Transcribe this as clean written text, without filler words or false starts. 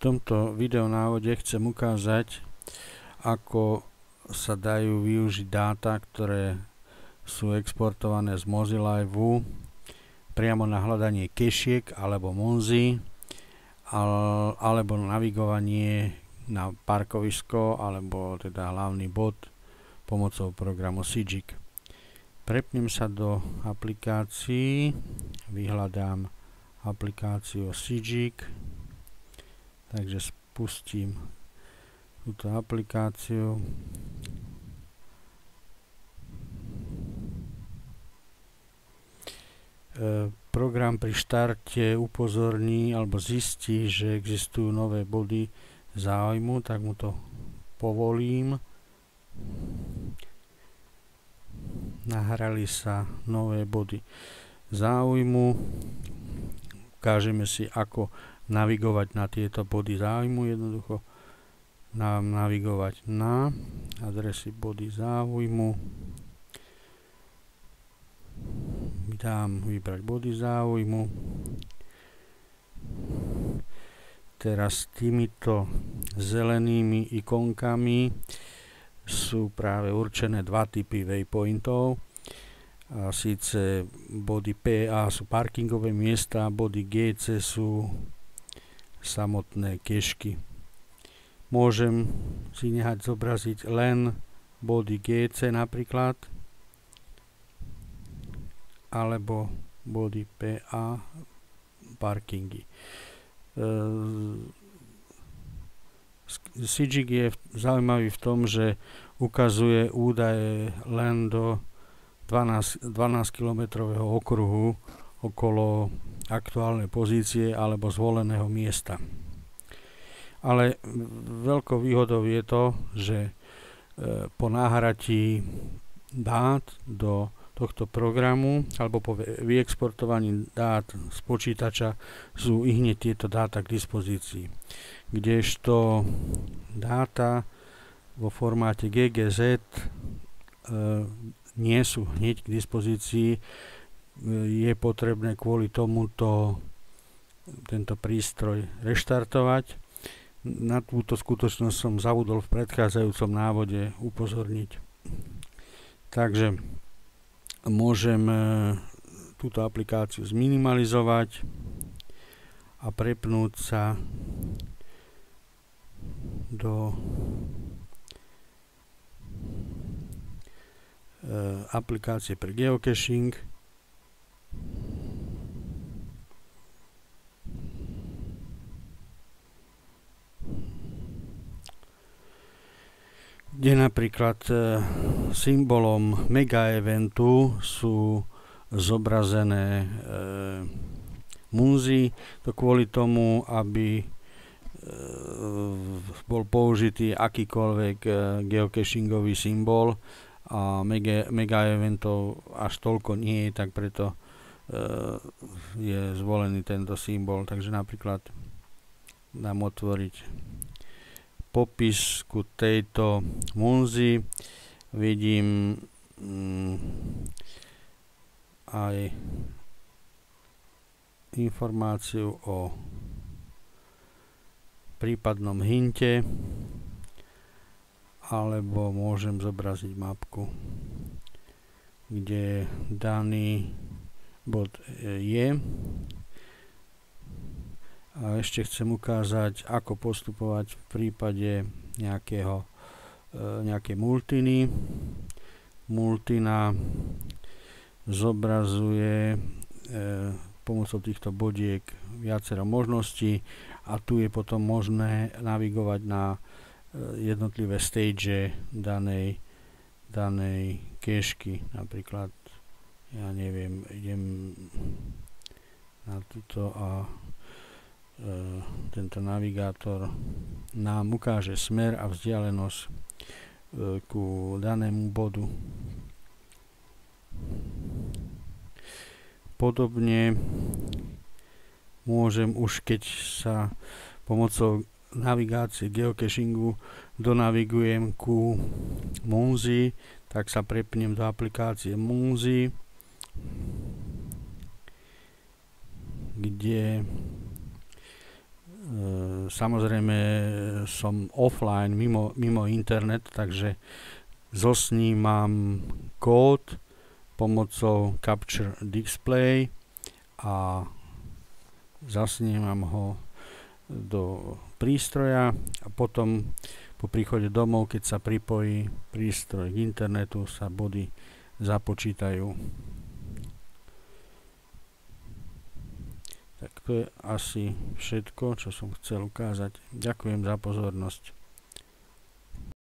tomto videonávode chcem ukázať, ako sa dajú využiť dáta, ktoré sú exportované z Mozilla Live priamo na hľadanie kešiek alebo Monzy, alebo navigovanie na parkovisko alebo teda hlavný bod pomocou programu Cigik. Prepnem sa do aplikácií, vyhľadám aplikáciu Cigik, takže spustím túto aplikáciu. Program pri štarte upozorní alebo zistí, že existujú nové body záujmu, tak mu to povolím. Nahrali sa nové body záujmu. Ukážeme si, ako navigovať na tieto body záujmu. Jednoducho navigovať na adresy body záujmu. Dám vybrať body záujmu. Teraz týmito zelenými ikonkami sú práve určené dva typy waypointov. A síce body PA sú parkingové miesta, body GC sú samotné kešky. Môžem si nehať zobraziť len body GC napríklad, alebo body PA parkingy. Cigik je zaujímavý v tom, že ukazuje údaje len do 12 kilometrového okruhu okolo aktuálnej pozície alebo zvoleného miesta. Ale veľkou výhodou je to, že po nahratí dát do tohto programu alebo po vyexportovaní dát z počítača sú ihneď tieto dáta k dispozícii. Kdežto dáta vo formáte GGZ nie sú hneď k dispozícii, je potrebné kvôli tomuto tento prístroj reštartovať. Na túto skutočnosť som zabudol v predchádzajúcom návode upozorniť. Takže môžem túto aplikáciu zminimalizovať a prepnúť sa do aplikácie pre geocaching. Kde napríklad symbolom mega eventu sú zobrazené Monzy, to kvôli tomu, aby bol použitý akýkoľvek geocachingový symbol, a mega eventov až toľko nie je, tak preto je zvolený tento symbol. Takže napríklad dám otvoriť popis ku tejto Monzy. Vidím aj informáciu o prípadnom hinte, alebo môžem zobraziť mapku, kde daný bod je. A ešte chcem ukázať, ako postupovať v prípade nejakej multiny. Multina zobrazuje pomocou týchto bodiek viacero možností a tu je potom možné navigovať na jednotlivé stage danej kešky. Napríklad, ja neviem, idem na túto a tento navigátor nám ukáže smer a vzdialenosť ku danému bodu. Podobne môžem už, keď sa pomocou navigácie geocachingu donavigujem ku Monzy, tak sa prepnem do aplikácie Monzy, kde Samozrejme som offline, mimo internet, takže zosnímam kód pomocou Capture Display a zasnímam ho do prístroja a potom po príchode domov, keď sa pripojí prístroj k internetu, sa body započítajú. Tak to je asi všetko, čo som chcel ukázať. Ďakujem za pozornosť.